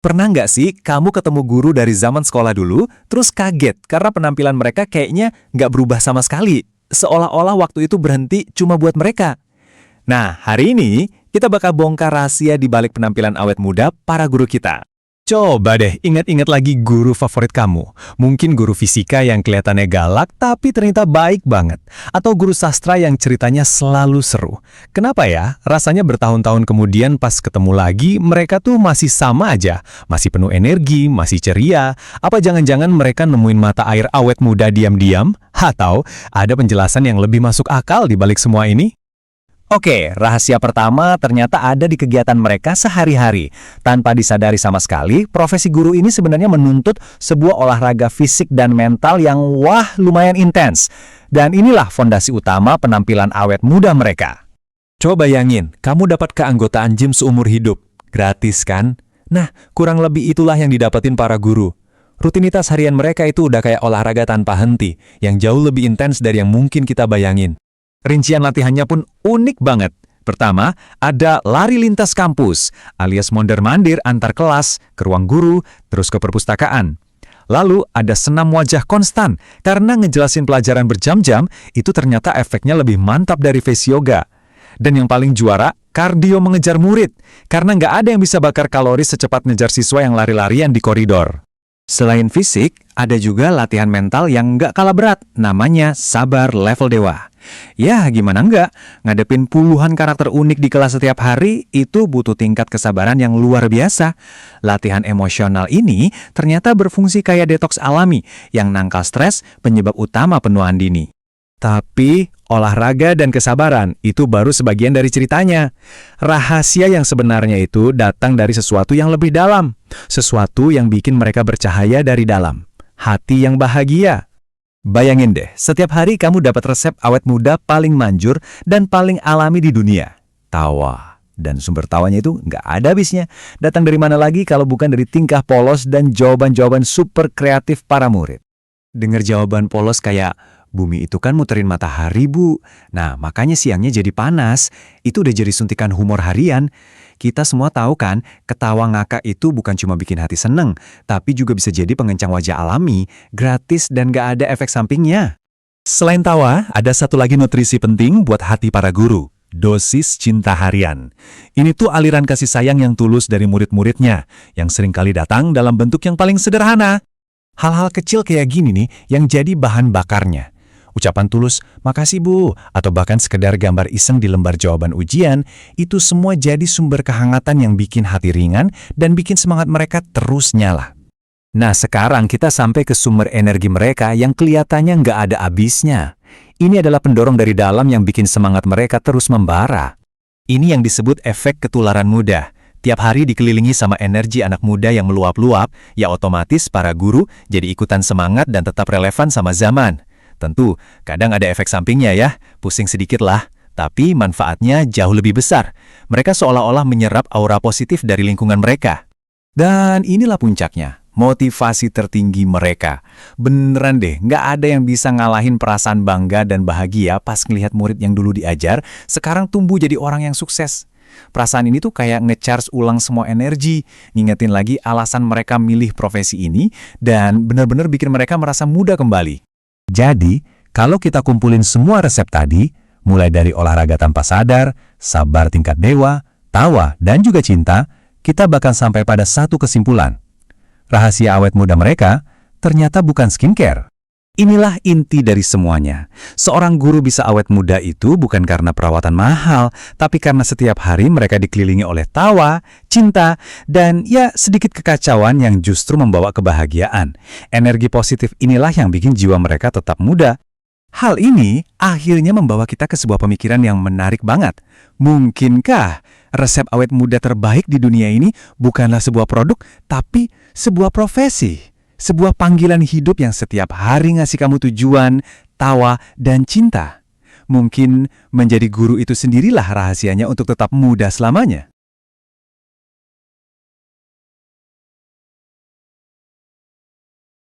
Pernah nggak sih kamu ketemu guru dari zaman sekolah dulu, terus kaget karena penampilan mereka kayaknya nggak berubah sama sekali? Seolah-olah waktu itu berhenti cuma buat mereka. Nah, hari ini kita bakal bongkar rahasia di balik penampilan awet muda para guru kita. Coba deh ingat-ingat lagi guru favorit kamu. Mungkin guru fisika yang kelihatannya galak tapi ternyata baik banget. Atau guru sastra yang ceritanya selalu seru. Kenapa ya? Rasanya bertahun-tahun kemudian pas ketemu lagi mereka tuh masih sama aja. Masih penuh energi, masih ceria. Apa jangan-jangan mereka nemuin mata air awet muda diam-diam? Atau ada penjelasan yang lebih masuk akal di balik semua ini? Oke, rahasia pertama ternyata ada di kegiatan mereka sehari-hari. Tanpa disadari sama sekali, profesi guru ini sebenarnya menuntut sebuah olahraga fisik dan mental yang lumayan intens. Dan inilah fondasi utama penampilan awet muda mereka. Coba bayangin, kamu dapat keanggotaan gym seumur hidup. Gratis kan? Nah, kurang lebih itulah yang didapetin para guru. Rutinitas harian mereka itu udah kayak olahraga tanpa henti, yang jauh lebih intens dari yang mungkin kita bayangin. Rincian latihannya pun unik banget. Pertama, ada lari lintas kampus, alias mondar-mandir antar kelas, ke ruang guru, terus ke perpustakaan. Lalu ada senam wajah konstan, karena ngejelasin pelajaran berjam-jam, itu ternyata efeknya lebih mantap dari face yoga. Dan yang paling juara, kardio mengejar murid, karena nggak ada yang bisa bakar kalori secepat ngejar siswa yang lari-larian di koridor. Selain fisik, ada juga latihan mental yang nggak kalah berat, namanya sabar level dewa. Ya, gimana nggak? Ngadepin puluhan karakter unik di kelas setiap hari, itu butuh tingkat kesabaran yang luar biasa. Latihan emosional ini ternyata berfungsi kayak detoks alami, yang nangkal stres penyebab utama penuaan dini. Tapi, olahraga dan kesabaran itu baru sebagian dari ceritanya. Rahasia yang sebenarnya itu datang dari sesuatu yang lebih dalam. Sesuatu yang bikin mereka bercahaya dari dalam. Hati yang bahagia. Bayangin deh, setiap hari kamu dapat resep awet muda paling manjur dan paling alami di dunia. Tawa. Dan sumber tawanya itu nggak ada habisnya. Datang dari mana lagi kalau bukan dari tingkah polos dan jawaban-jawaban super kreatif para murid. Dengar jawaban polos kayak, "Bumi itu kan muterin matahari, Bu. Nah, makanya siangnya jadi panas." Itu udah jadi suntikan humor harian. Kita semua tahu kan, ketawa ngakak itu bukan cuma bikin hati seneng, tapi juga bisa jadi pengencang wajah alami, gratis dan gak ada efek sampingnya. Selain tawa, ada satu lagi nutrisi penting buat hati para guru. Dosis cinta harian. Ini tuh aliran kasih sayang yang tulus dari murid-muridnya, yang seringkali datang dalam bentuk yang paling sederhana. Hal-hal kecil kayak gini nih yang jadi bahan bakarnya. Ucapan tulus, "Makasih Bu," atau bahkan sekedar gambar iseng di lembar jawaban ujian, itu semua jadi sumber kehangatan yang bikin hati ringan dan bikin semangat mereka terus nyala. Nah, sekarang kita sampai ke sumber energi mereka yang kelihatannya nggak ada habisnya. Ini adalah pendorong dari dalam yang bikin semangat mereka terus membara. Ini yang disebut efek ketularan muda. Tiap hari dikelilingi sama energi anak muda yang meluap-luap, ya otomatis para guru jadi ikutan semangat dan tetap relevan sama zaman. Tentu, kadang ada efek sampingnya ya, pusing sedikit lah, tapi manfaatnya jauh lebih besar. Mereka seolah-olah menyerap aura positif dari lingkungan mereka. Dan inilah puncaknya, motivasi tertinggi mereka. Beneran deh, nggak ada yang bisa ngalahin perasaan bangga dan bahagia pas ngelihat murid yang dulu diajar, sekarang tumbuh jadi orang yang sukses. Perasaan ini tuh kayak nge-charge ulang semua energi, ngingetin lagi alasan mereka milih profesi ini, dan benar-benar bikin mereka merasa muda kembali. Jadi, kalau kita kumpulin semua resep tadi, mulai dari olahraga tanpa sadar, sabar tingkat dewa, tawa, dan juga cinta, kita bakal sampai pada satu kesimpulan. Rahasia awet muda mereka ternyata bukan skincare. Inilah inti dari semuanya. Seorang guru bisa awet muda itu bukan karena perawatan mahal, tapi karena setiap hari mereka dikelilingi oleh tawa, cinta, dan ya sedikit kekacauan yang justru membawa kebahagiaan. Energi positif inilah yang bikin jiwa mereka tetap muda. Hal ini akhirnya membawa kita ke sebuah pemikiran yang menarik banget. Mungkinkah resep awet muda terbaik di dunia ini bukanlah sebuah produk, tapi sebuah profesi? Sebuah panggilan hidup yang setiap hari ngasih kamu tujuan, tawa, dan cinta. Mungkin menjadi guru itu sendirilah rahasianya untuk tetap muda selamanya.